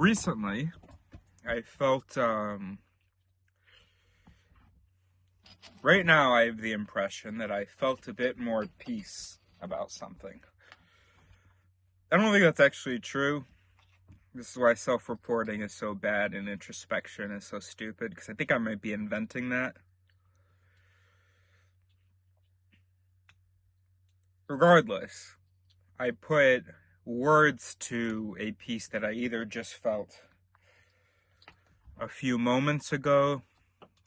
recently I felt, right now I have the impression that I felt a bit more peace about something. I don't think that's actually true. This is why self-reporting is so bad and introspection is so stupid, because I think I might be inventing that. Regardless, I put words to a piece that I either just felt a few moments ago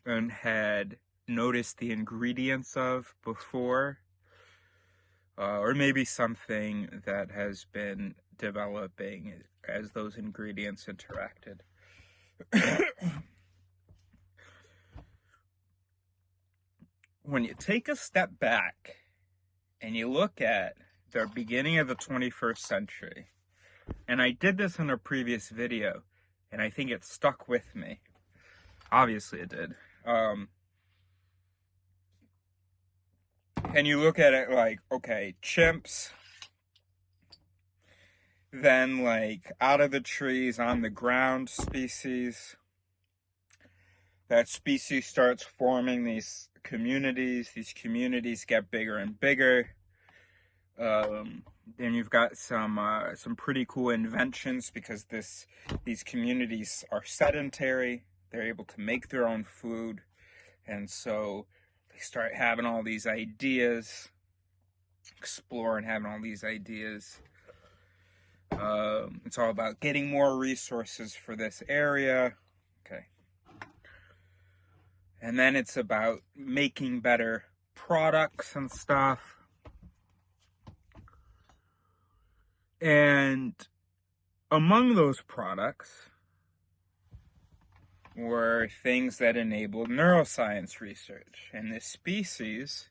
and had noticed the ingredients of before, or maybe something that has been developing as those ingredients interacted. When you take a step back and you look at the beginning of the 21st century, and I did this in a previous video, and I think it stuck with me. Obviously it did. And you look at it like, okay, chimps, then like out of the trees, on the ground species. That species starts forming these communities get bigger and bigger. Then you've got some pretty cool inventions, because these communities are sedentary. They're able to make their own food, and so they start having all these ideas, exploring, having all these ideas. It's all about getting more resources for this area. Okay. And then it's about making better products and stuff. And among those products were things that enabled neuroscience research. And this species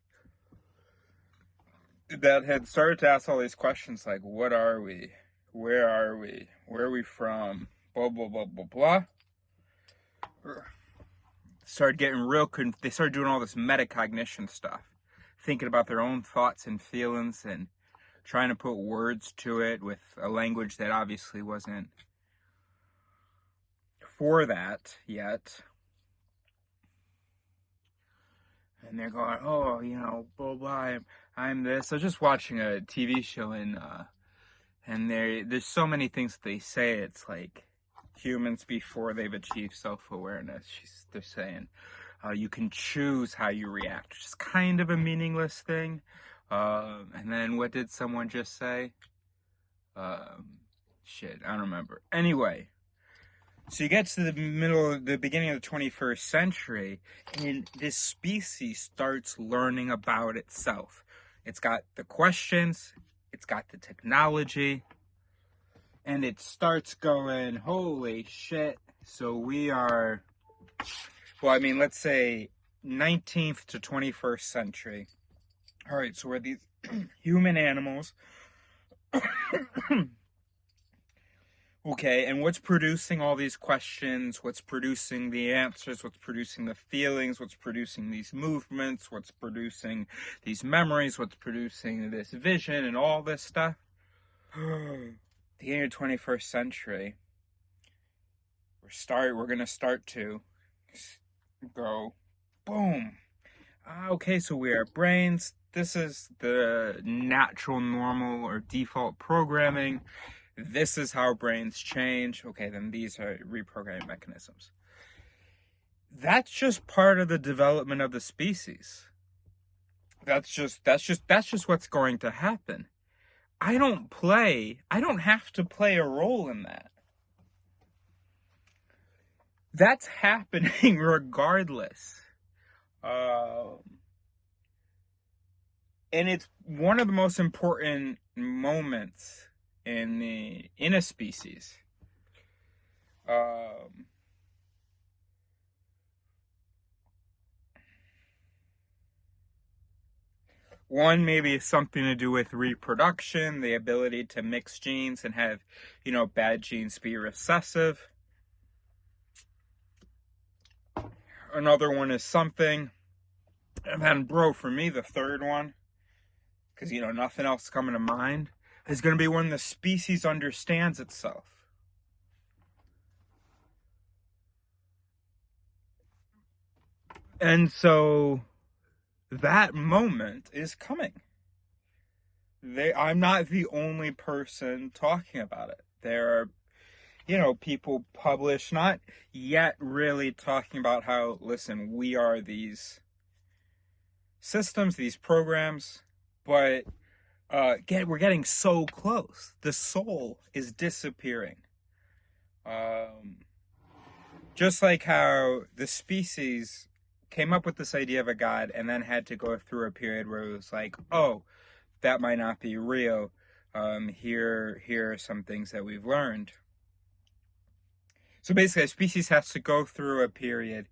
that had started to ask all these questions like, what are we? Where are we? Where are we from? Blah, blah, blah, blah, blah. Started getting they started doing all this metacognition stuff, thinking about their own thoughts and feelings and trying to put words to it with a language that obviously wasn't for that yet. And they're going, oh, you know, blah, blah, I'm this. I was just watching a TV show, and there's so many things that they say. It's like humans before they've achieved self-awareness. They're saying you can choose how you react, which is kind of a meaningless thing. And then what did someone just say? Shit, I don't remember. Anyway, so you get to the beginning of the 21st century, and this species starts learning about itself. It's got the questions, it's got the technology, and it starts going, holy shit. So we are, well, I mean, let's say 19th to 21st century. All right, so we're these human animals. Okay, and what's producing all these questions? What's producing the answers? What's producing the feelings? What's producing these movements? What's producing these memories? What's producing this vision and all this stuff? The year 21st century, we're going to start to go, boom. Okay, so we are brains. This is the natural, normal, or default programming. This is how brains change. Okay, then these are reprogramming mechanisms. That's just part of the development of the species. That's just what's going to happen. I don't have to play a role in that. That's happening regardless. And it's one of the most important moments in a species. One maybe is something to do with reproduction, the ability to mix genes and have, bad genes be recessive. Another one is something, and then, bro, for me, the third one, because, nothing else coming to mind, is going to be when the species understands itself. And so that moment is coming. I'm not the only person talking about it. There are, people publish, not yet really talking about how, listen, we are these systems, these programs, but we're getting so close. The soul is disappearing. Just like how the species came up with this idea of a god and then had to go through a period where it was like, oh, that might not be real. Here are some things that we've learned. So basically, a species has to go through a period.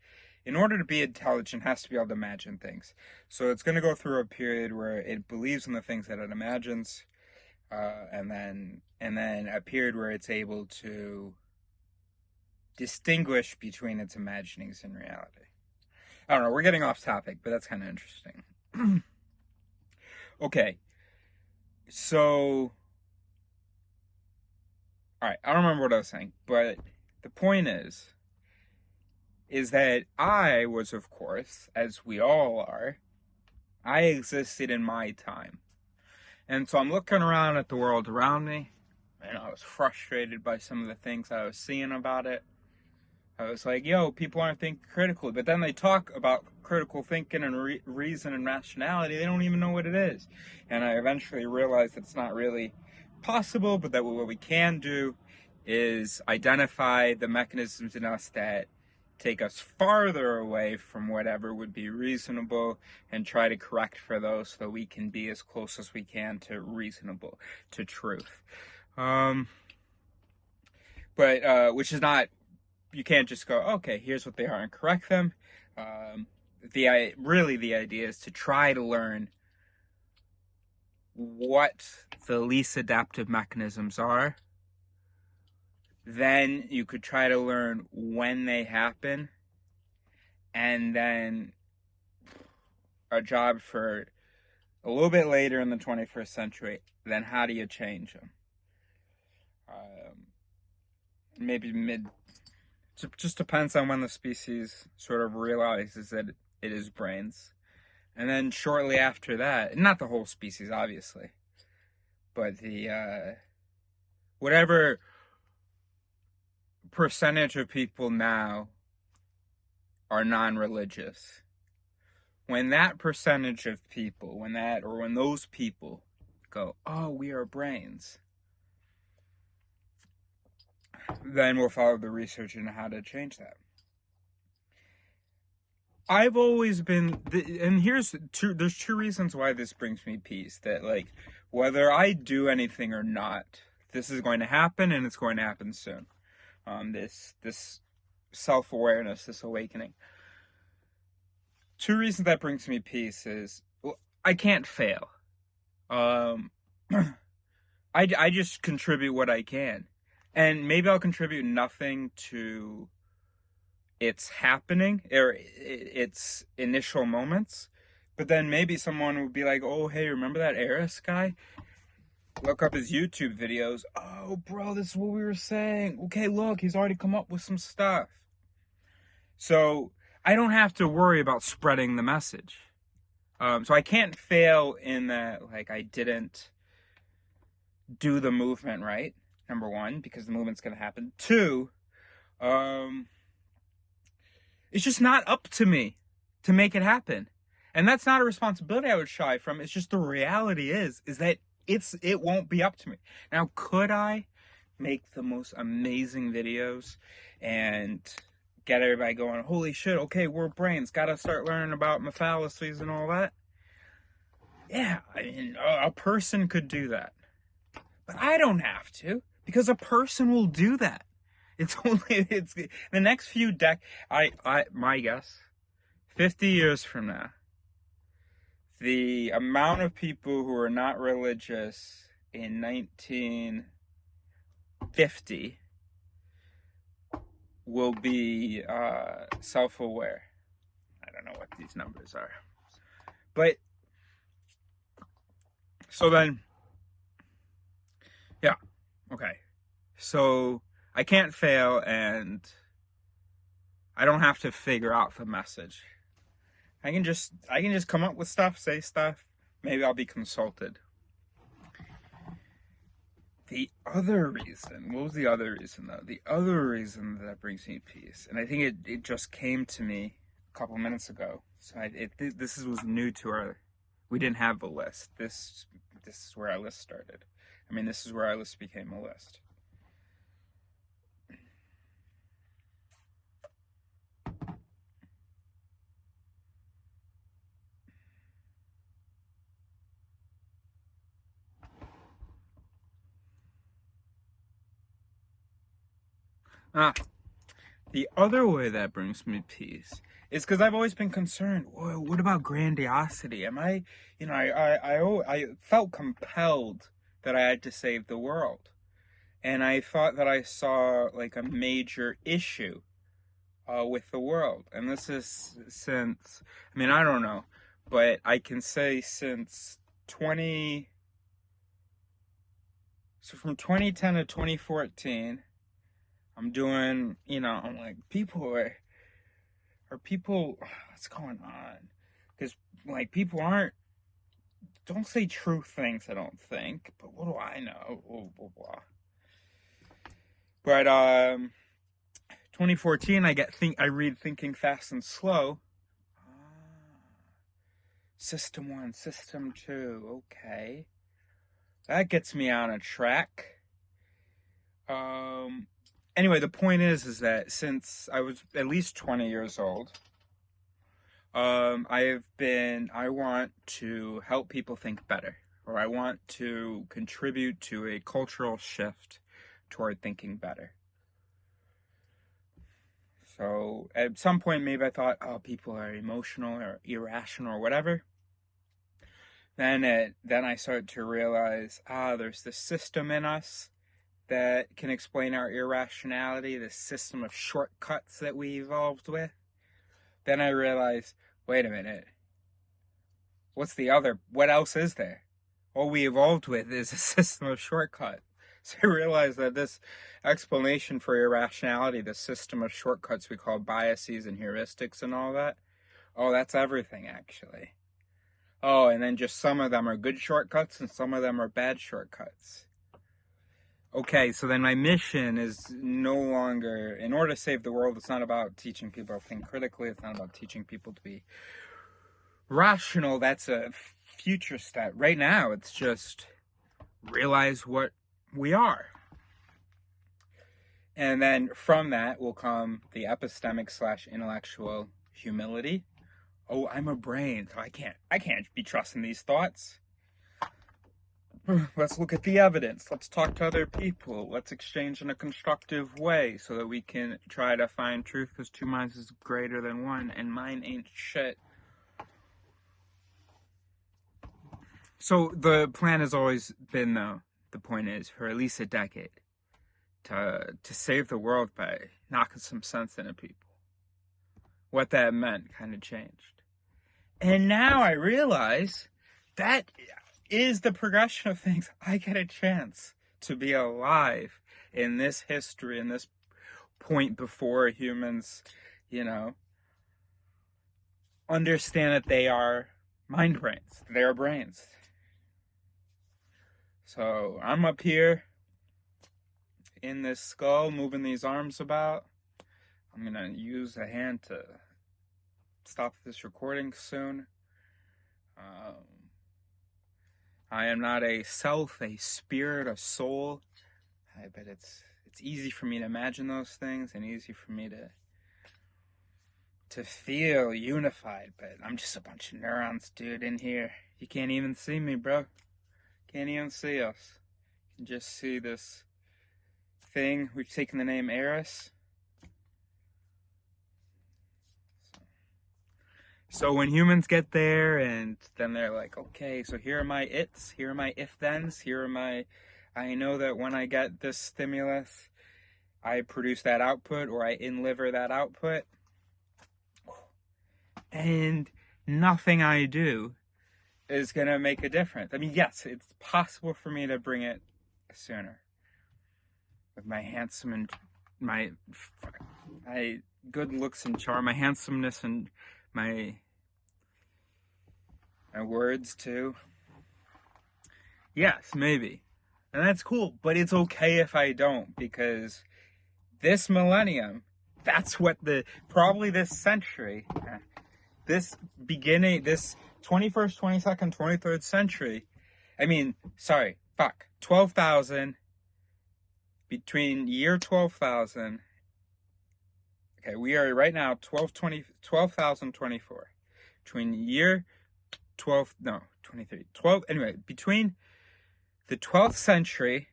In order to be intelligent, has to be able to imagine things. So it's going to go through a period where it believes in the things that it imagines, and then a period where it's able to distinguish between its imaginings and reality. I don't know, we're getting off topic, but that's kind of interesting. Okay, so, all right, I don't remember what I was saying, but the point is that I was, of course, as we all are, I existed in my time. And so I'm looking around at the world around me, and I was frustrated by some of the things I was seeing about it. I was like, yo, people aren't thinking critically. But then they talk about critical thinking and reason and rationality. They don't even know what it is. And I eventually realized that it's not really possible, but that what we can do is identify the mechanisms in us that take us farther away from whatever would be reasonable and try to correct for those so that we can be as close as we can to reasonable, to truth. Which is not, you can't just go, okay, here's what they are and correct them. The idea is to try to learn what the least adaptive mechanisms are. Then you could try to learn when they happen, and then a job for a little bit later in the 21st century, then how do you change them? Maybe it just depends on when the species sort of realizes that it is brains. And then shortly after that, not the whole species, obviously, but the whatever percentage of people now are non-religious. When that percentage of people, when those people go, oh, we are brains, then we'll follow the research into how to change that. I've always been, and there's two reasons why this brings me peace. That, like, whether I do anything or not, this is going to happen, and it's going to happen soon. This self-awareness, this awakening. Two reasons that brings me peace is, well, I can't fail. I just contribute what I can. And maybe I'll contribute nothing to its happening, or its initial moments. But then maybe someone would be like, oh, hey, remember that Eris guy? Look up his YouTube videos. Oh, bro, this is what we were saying. Okay, look, he's already come up with some stuff. So I don't have to worry about spreading the message. So I can't fail in that, like, I didn't do the movement right, number one, because the movement's going to happen. Two, it's just not up to me to make it happen. And that's not a responsibility I would shy from. It's just the reality is that it won't be up to me. Now, could I make the most amazing videos and get everybody going, holy shit, okay, we're brains, gotta start learning about my fallacies and all that? Yeah, I mean, a person could do that. But I don't have to, because a person will do that. It's the next few my guess, 50 years from now, the amount of people who are not religious in 1950 will be self-aware. I don't know what these numbers are. But, so then, yeah, okay. So I can't fail, and I don't have to figure out the message. I can just come up with stuff, say stuff. Maybe I'll be consulted. The other reason, what was the other reason though? The other reason that brings me peace, and I think it just came to me a couple minutes ago. So this was new to our. We didn't have a list. This is where our list started. I mean, this is where our list became a list. Ah, the other way that brings me peace is because I've always been concerned. Whoa, what about grandiosity? Am I, I felt compelled that I had to save the world, and I thought that I saw like a major issue with the world. And this is since, I mean, I don't know, but I can say since 20, so from 2010 to 2014, I'm doing, I'm like, people, what's going on? Because, like, people don't say true things, I don't think, but what do I know? Blah, blah, blah. But, 2014, I read Thinking Fast and Slow. System 1, System 2, okay. That gets me on a track. Anyway, the point is that since I was at least 20 years old, I want to help people think better, or I want to contribute to a cultural shift toward thinking better. So at some point, maybe I thought, oh, people are emotional or irrational or whatever. Then I started to realize, there's this system in us that can explain our irrationality, this system of shortcuts that we evolved with. Then I realized, wait a minute, what else is there? All we evolved with is a system of shortcuts. So I realized that this explanation for irrationality, the system of shortcuts we call biases and heuristics and all that, that's everything actually. And then just some of them are good shortcuts and some of them are bad shortcuts. Okay, so then my mission is no longer, in order to save the world, it's not about teaching people to think critically, it's not about teaching people to be rational. That's a future step. Right now, it's just realize what we are. And then from that will come the epistemic/intellectual humility. Oh, I'm a brain, so I can't be trusting these thoughts. Let's look at the evidence. Let's talk to other people. Let's exchange in a constructive way so that we can try to find truth, because two minds is greater than one, and mine ain't shit. So the plan has always been, though, the point is, for at least a decade, to save the world by knocking some sense into people. What that meant kind of changed. And now I realize that is the progression of things. I get a chance to be alive in this history, in this point before humans, understand that they are mind brains. They are brains. So I'm up here in this skull, moving these arms about. I'm going to use a hand to stop this recording soon. I am not a self, a spirit, a soul. But it's easy for me to imagine those things and easy for me to feel unified. But I'm just a bunch of neurons, dude, in here. You can't even see me, bro. Can't even see us. You can just see this thing. We've taken the name Eris. So when humans get there and then they're like, okay, so here are my its, here are my if-thens, I know that when I get this stimulus, I produce that output or I in-liver that output. And nothing I do is going to make a difference. I mean, yes, it's possible for me to bring it sooner. With my handsome and my good looks and charm, my handsomeness and my My words too. Yes, maybe. And that's cool, but it's okay if I don't, because this millennium, that's what probably this century, this beginning, this 21st, 22nd, 23rd century, 12,000, between year 12,000, okay, we are right now 12,024. Between year 12, no, 23, 12, anyway, between the 12th century,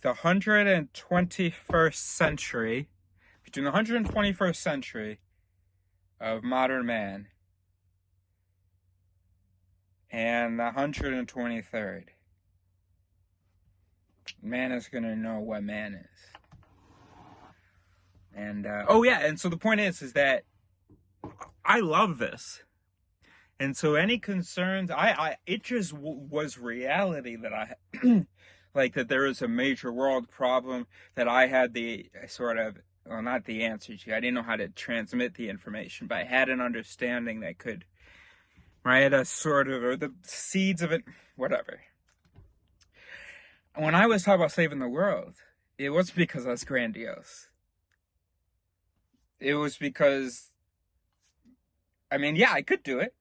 the 121st century, between the 121st century of modern man and the 123rd, man is going to know what man is. And, oh yeah, and so the point is that I love this. And so any concerns, it just was reality that I, like that there is a major world problem that I had the sort of, well, not the answer to. I didn't know how to transmit the information, but I had an understanding that could, right, a sort of, or the seeds of it, whatever. When I was talking about saving the world, it wasn't because I was grandiose. It was because, yeah, I could do it.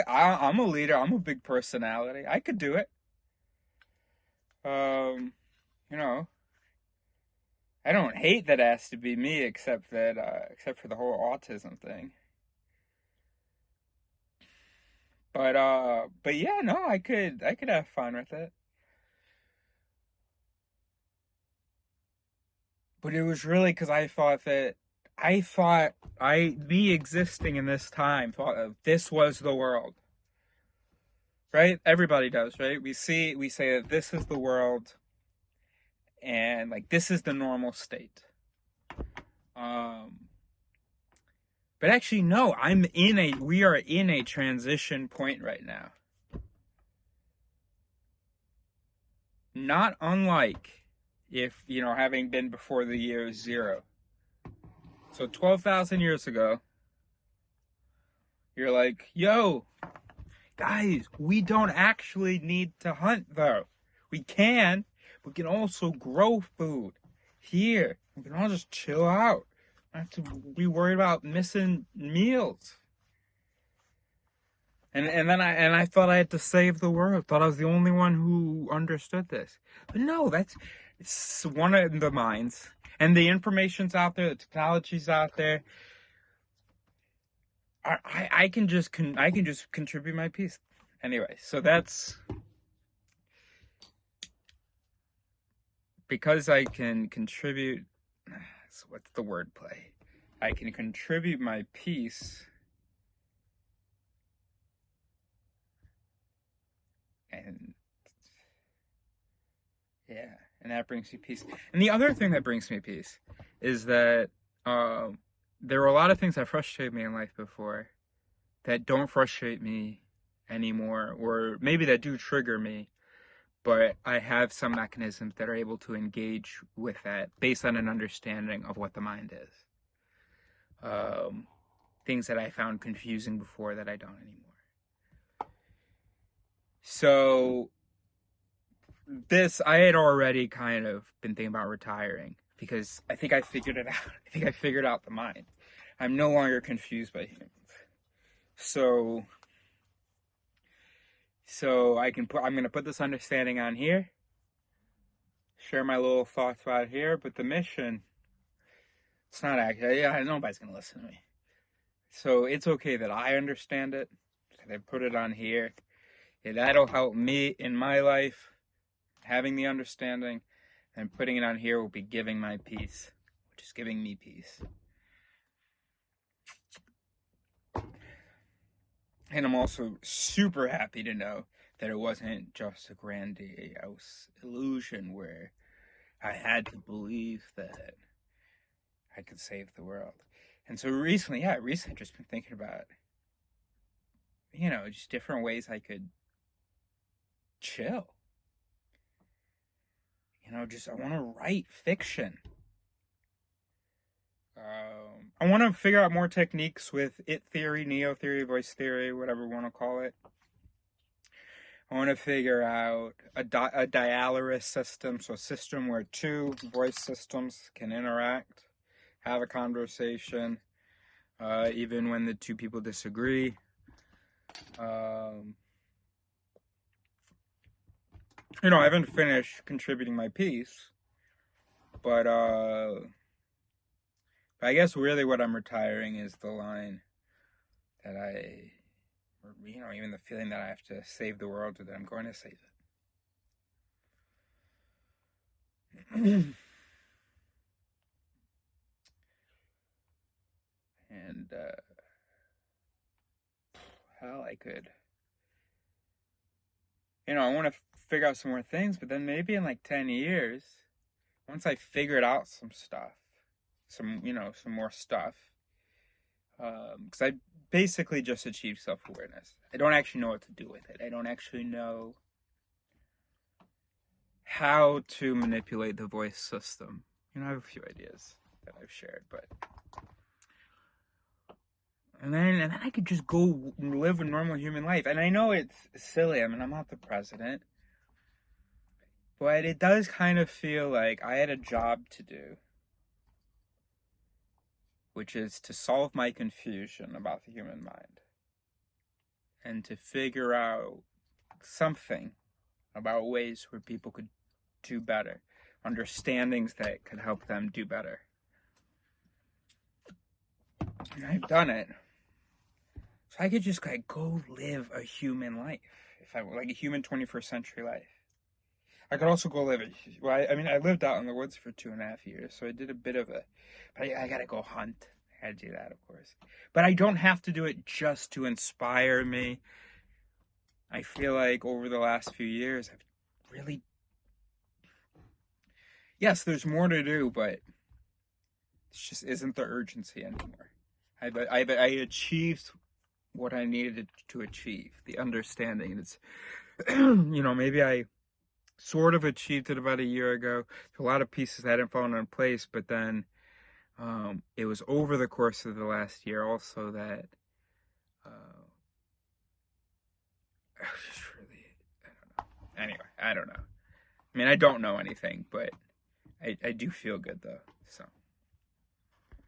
I'm a leader. I'm a big personality. I could do it. You know, I don't hate that it has to be me, except for the whole autism thing. But yeah, no, I could have fun with it. But it was really because me existing in this time, thought of this was the world. Right? Everybody does, right? We say that this is the world, and like this is the normal state. But actually, no, we are in a transition point right now. Not unlike if, having been before the year 0. So 12,000 years ago, you're like, yo, guys, we don't actually need to hunt though. We can also grow food here. We can all just chill out. Not have to be worried about missing meals. And then I thought I had to save the world. Thought I was the only one who understood this. But no, it's one of the minds. And the information's out there, the technology's out there. I can just contribute my piece. Anyway, so that's because I can contribute. So what's the wordplay? I can contribute my piece. And yeah, and that brings me peace. And the other thing that brings me peace is that there were a lot of things that frustrated me in life before that don't frustrate me anymore, or maybe that do trigger me, but I have some mechanisms that are able to engage with that based on an understanding of what the mind is. Things that I found confusing before that I don't anymore. So I had already kind of been thinking about retiring because I think I figured it out. I think I figured out the mind. I'm no longer confused by humans. So I'm going to put this understanding on here, share my little thoughts about here, but the mission, it's not actually, nobody's going to listen to me. So it's okay that I understand it, that I put it on here. Yeah, that'll help me in my life, having the understanding, and putting it on here will be giving my peace, which is giving me peace. And I'm also super happy to know that it wasn't just a grandiose illusion where I had to believe that I could save the world. And so recently I've just been thinking about, just different ways I could chill. I want to write fiction. I want to figure out more techniques with it theory, neo theory, voice theory, whatever you want to call it. I want to figure out a dialerous system, so a system where two voice systems can interact, have a conversation, even when the two people disagree. I haven't finished contributing my piece, but I guess really what I'm retiring is the line that even the feeling that I have to save the world or that I'm going to save it. And, hell, I could, I want to figure out some more things, but then maybe in like 10 years, once I figured out some stuff, some more stuff, because I basically just achieved self-awareness. I don't actually know what to do with it. I don't actually know how to manipulate the voice system. I have a few ideas that I've shared, but and then I could just go live a normal human life. And I know it's silly. I mean, I'm not the president, but it does kind of feel like I had a job to do, which is to solve my confusion about the human mind and to figure out something about ways where people could do better, understandings that could help them do better. And I've done it. So I could just go live a human life, if I were like a human 21st century life. I could also go live. I lived out in the woods for 2.5 years, so I did a bit of a. But I gotta go hunt. I gotta do that, of course. But I don't have to do it just to inspire me. I feel like over the last few years, I've really. Yes, there's more to do, but it just isn't the urgency anymore. I achieved what I needed to achieve, the understanding. And it's, maybe I sort of achieved it about a year ago. A lot of pieces hadn't fallen in place, but then it was over the course of the last year also that just really, I don't know. Anyway, I don't know. I mean, I don't know anything, but I do feel good though.